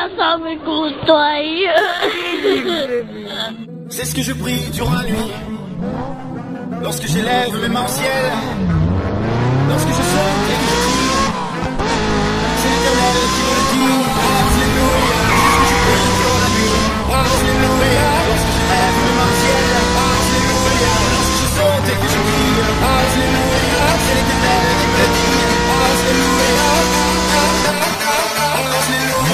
Я самый крутой. C'est ce que je prie durant la nuit. Lorsque j'élève mes mains au ciel. Lorsque je saute et que je crie. C'est l'Éternel qui me le dit. Alléluia. C'est ce que je prie durant la nuit. Alléluia. Lorsque j'élève mes mains au ciel. Alléluia. Lorsque je saute et que je crie. Alléluia. C'est l'Éternel qui me le dit. Alléluia. Alléluia. Alléluia.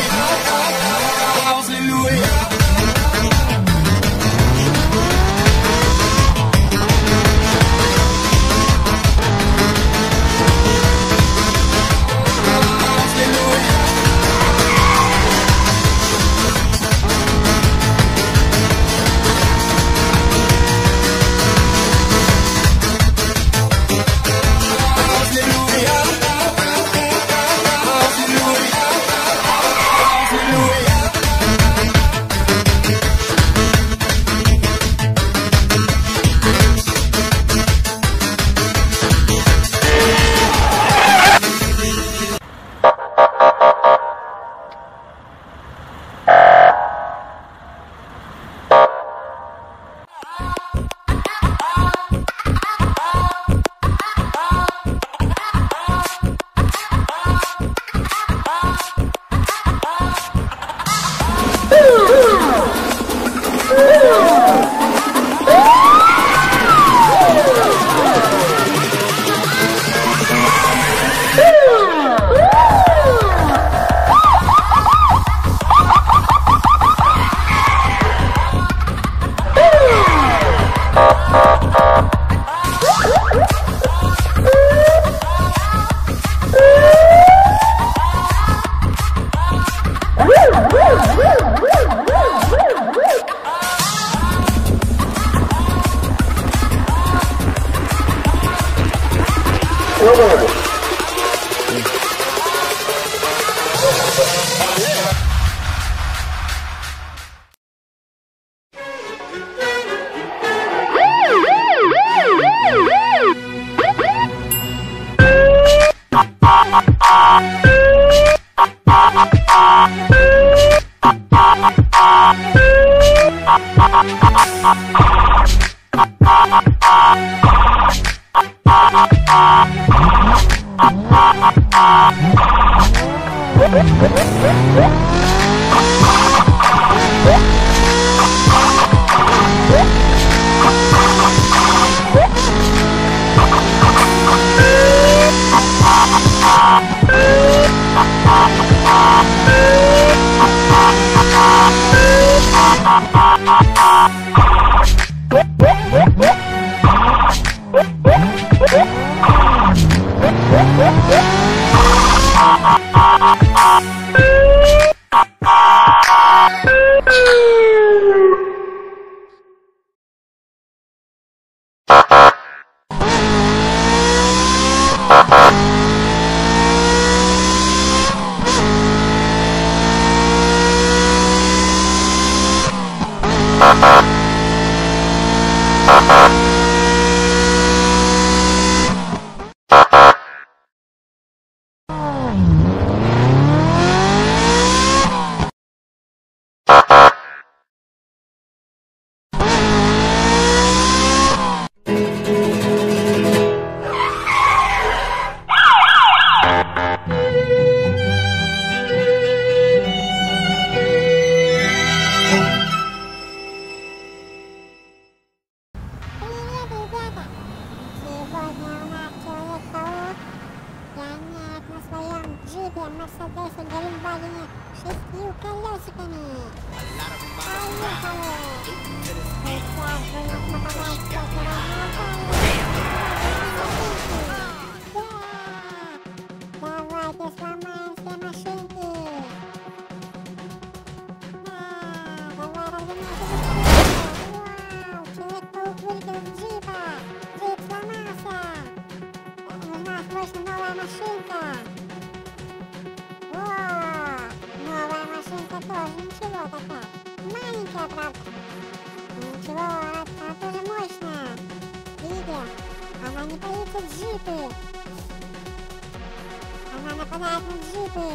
Она нападает на джипы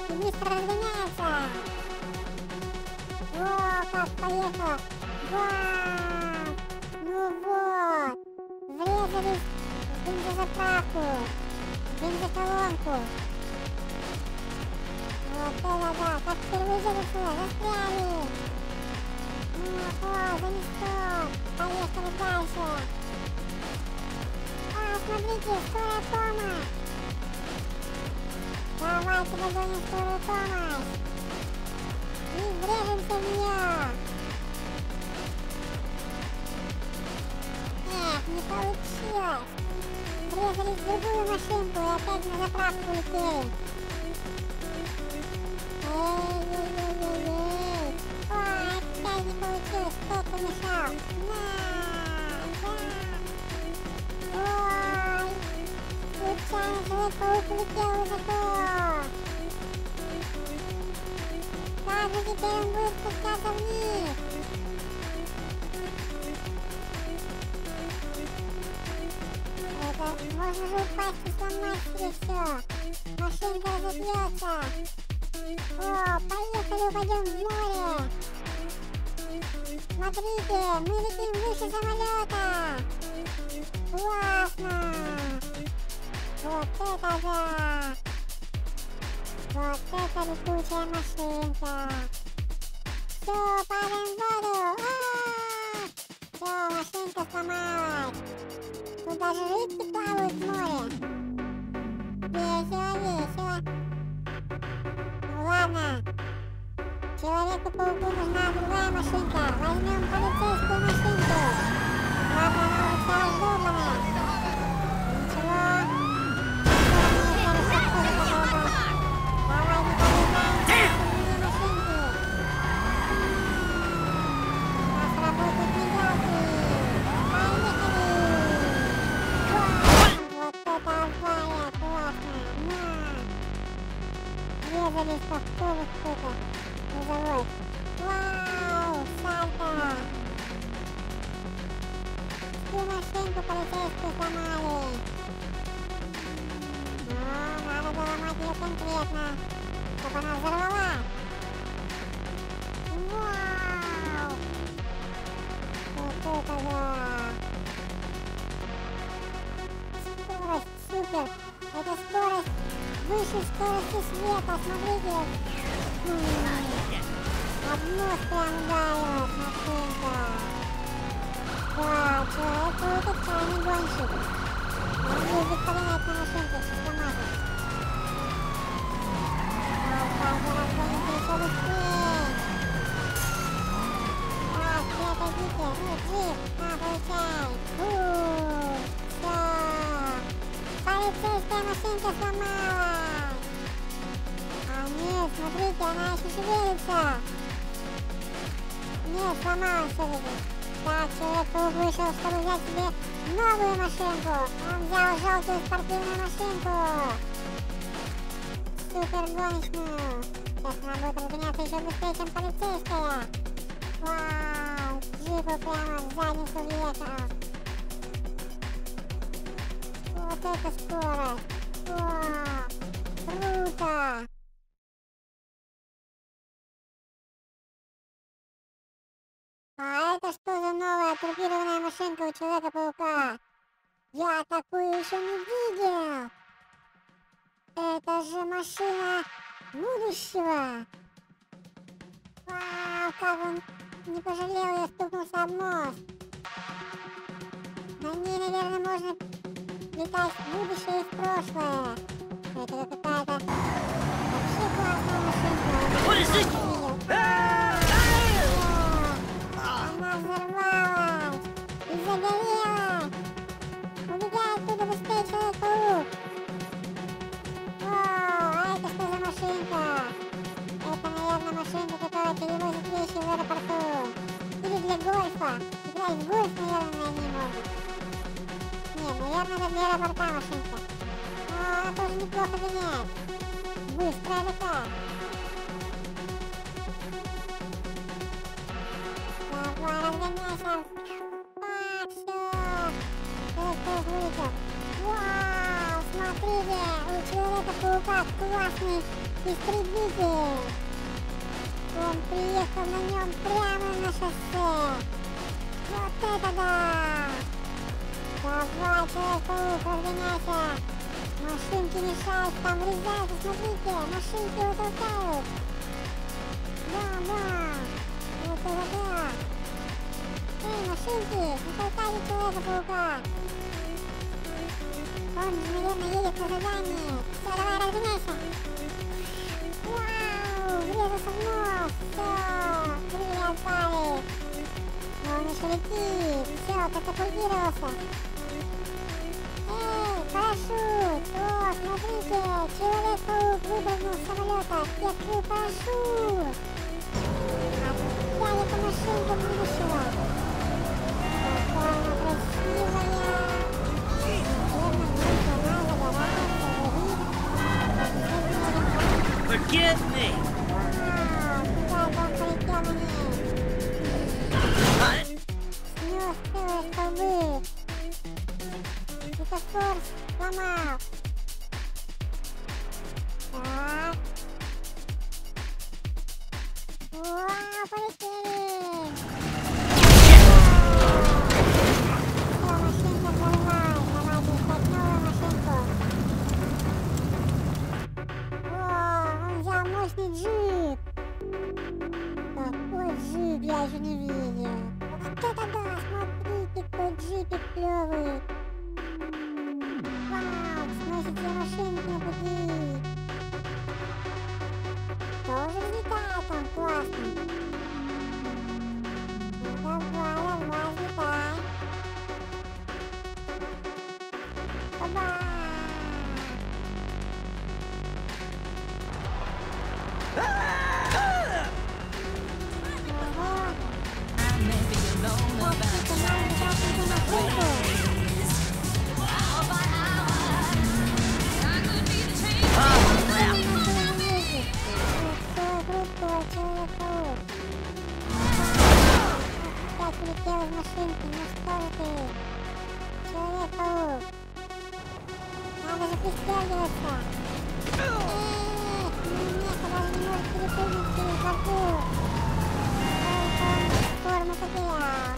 и быстро разгоняется. поехала. Вау! Ну вот! Врезались в бензозаправку, в бензоколонку. Вот это да! Как впервые застряли! Ну, о, занесло! Поехали дальше! А, смотрите, скорая помощь! Давайте догоним скорую помощь! И врежемся в нее! Эх, не получилось! Врезались в другую машинку и опять на заправку улетели! Эй-эй-эй-эй-эй! Ой, опять не получилось! Кто помешал? Ой! Случайно Человек-паук улетел высоко! Как же теперь он будет спускаться вниз? Это можно же упасть и сломать себе все. Машинка разобьется. О, поехали, упадем в море. Смотрите, мы летим выше самолета. Классно. Вот это да. Вот это летучая машинка. Все, падаем в воду. Все, машинка сломалась. Тут даже рыбки плавают в море. Весело, весело. Ну ладно. Человеку-пауку нужна другая машинка. Возьмем полицейскую машинку. Ладно, она уже вся раздолбанная. Ничего. Давай не полезаем в машинки. У нас работают мигалки. Поехали. Вот это авария, классно. Врезались в автобус кто-то. Грузовой. Вау, сальто. Всю машинку полицейскую сломали. Но надо было ломать ее конкретно, чтобы она взорвалась. Вау! Вот это да! Скорость супер! Это скорость выше скорости света, смотрите! Обнос прям ударилась машинка! Да, Человек-паук это отчаянный гонщик! Он ездит погонять на машинке, чтобы сломать их! Давайте разгонимся еще быстрее! Так, все, отойдите! Ну, джип! На, получай! Всё! Полицейская машинка сломалась! А нет, смотрите, она еще шевелится! Нет, сломалась все-таки! Так, Человек-паук вышел, чтобы взять себе новую машинку! Он взял желтую спортивную машинку! Супер гоночную! Сейчас она будет разгоняться еще быстрее, чем полицейская! Вау! Джипу прямо в задницу въехал! Вот это скорость! Вау! Круто! А это что за новая турбированная машинка у Человека-паука? Я такую еще не видел! Это же машина будущего! Вау, как он не пожалел, я стукнулся об мост! На ней, наверное, можно летать в будущее и в прошлое! Это какая-то вообще классная машинка! Она взорвалась и загорелась! Убегай оттуда быстрее, Человек-паук! А это что за машинка? Это, наверное, машинка, которая перевозит вещи в аэропорту. Или для гольфа. Играть в гольф, наверное, они могут. Нет, наверное, это для аэропорта машинка. Но она тоже неплохо гоняет. Быстрая такая. Давай, разгоняйся. Так, все. Человек-паук вылетел. Вау, смотрите, у Человека-паука классный истребитель. Вот Он приехал на нем прямо на шоссе. Вот это да! Давай, Человек-паук, разгоняйся! Машинки мешают, там врезаются, смотрите! Машинки его толкают! Да! Вот это да! Эй, машинки, не толкайте Человека-паука! Он, наверное, едет на задание! Все, давай, разгоняйся! Вау! Врезался в мост! Все! Крылья отпали! Но он еще летит! Все, катапультировался! Эй, парашют! О, смотрите! Человек-паук выпрыгнул с самолета! Открыл парашют! Опять эта машинка будущего! Какая она красивая! Forgive me! Вау, куда это он полетел на ней? Снес целые столбы! Светофор сломал! Так. Вау, полетели! Все, машинка взорвалась! Давайте искать новую машинку! О, он взял мощный джип! Какой джип, я еще не видел! Вот это да! Смотрите, какой джипик клевый! Вау, сносит все машинки на пути! Тоже взлетает он, классно! Ну давай, взлетай! Оба! Опять улетел из машинки, ну что же ты? Человек-паук! Надо же пристегиваться! Место даже не может перепрыгнуть через бордюр! Только он форму потерял!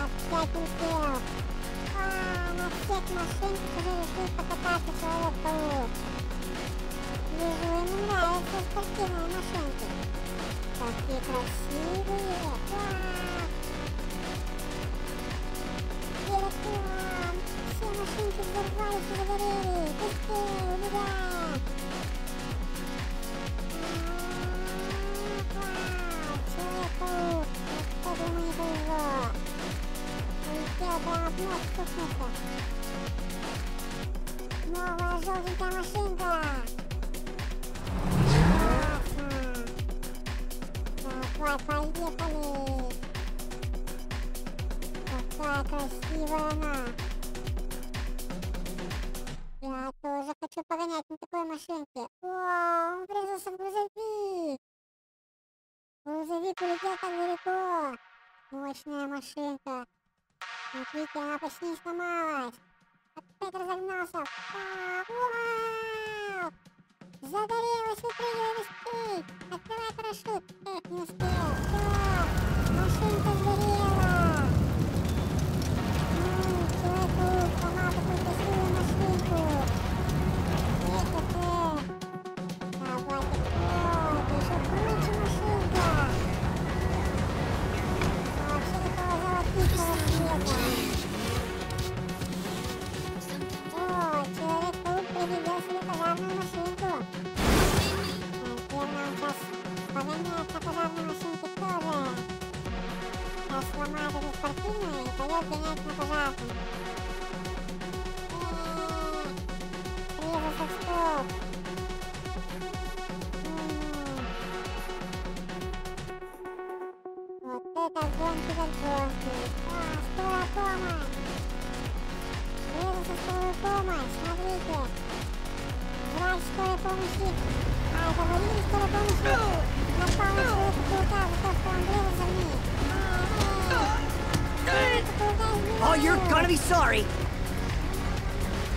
Опять улетел! На всех машинках уже решил покататься Человек-паук! Вижу, ему нравятся спортивные машинки! Какие красивые! Вау! Едет к нам! Все машинки взорвались и загорели! Быстрее, убегаем! Вау! Человек-паук! Вот это ему не повезло! Улетел прямо в мост, стукнулся! Новая желтенькая машинка! Давай, поехали! Какая красивая она! Я тоже хочу погонять на такой машинке! О, он врезался в грузовик! Грузовик улетел так далеко! Мощная машинка! Смотрите, она почти не сломалась! Опять разогнался! Вау! Загорелась, выпрыгивай быстрей! Открывай парашют! Эх, не успел! Все! Машинка сгорела! Человек-паук сломал такую красивую машинку! Эх, давайте, это еще круче машинка! Вообще такого золотистого цвета! О, Человек-паук привезел себе пожарную машинку! Наверное, он сейчас погоняет на пожарной машинке тоже. Сейчас сломает эту спортивную и пойдет гонять на пожарную. Врезался в столб. Вот это гонки как гонки. Скорая помощь. Врезался в скорую помощь, смотрите. Врач скорой помощи. Это водитель скорой помощи напал на Человека-паука за то, что он врезался в них. Человека-паука избили. Oh, you're gonna be sorry!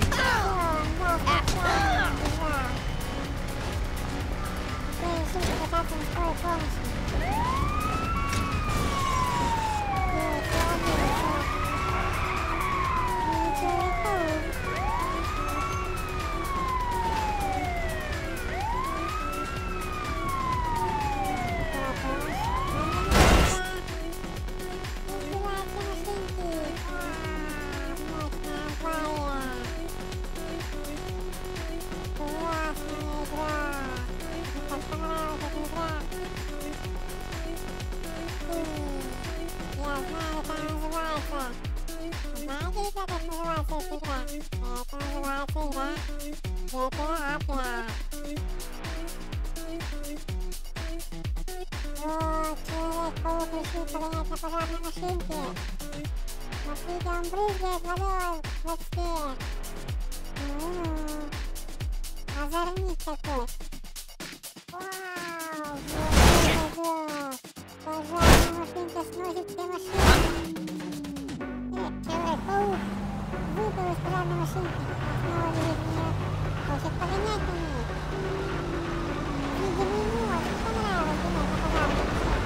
Всё, он дал специально, бежал. Теперь машинки пытаться на скорой помощи. Знаете, как называется эта игра? Это называется игра GTA 5. Вот, Человек-паук решил погонять на пожарной машинке. Смотрите, он брызгает водой в очке. Озорник такой. Вау, вот. Пожарная машинка сносит все машины. Человек-паук выпал из пожарной машинки, снова лежит в нее, хочет погонять на ней. Видимо, ему очень понравилось гонять на пожарной машинке.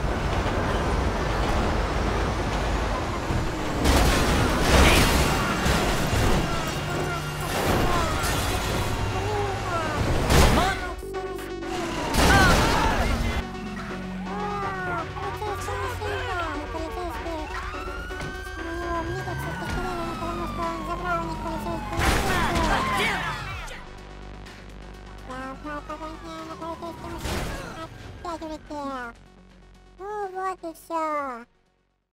Ну вот и все.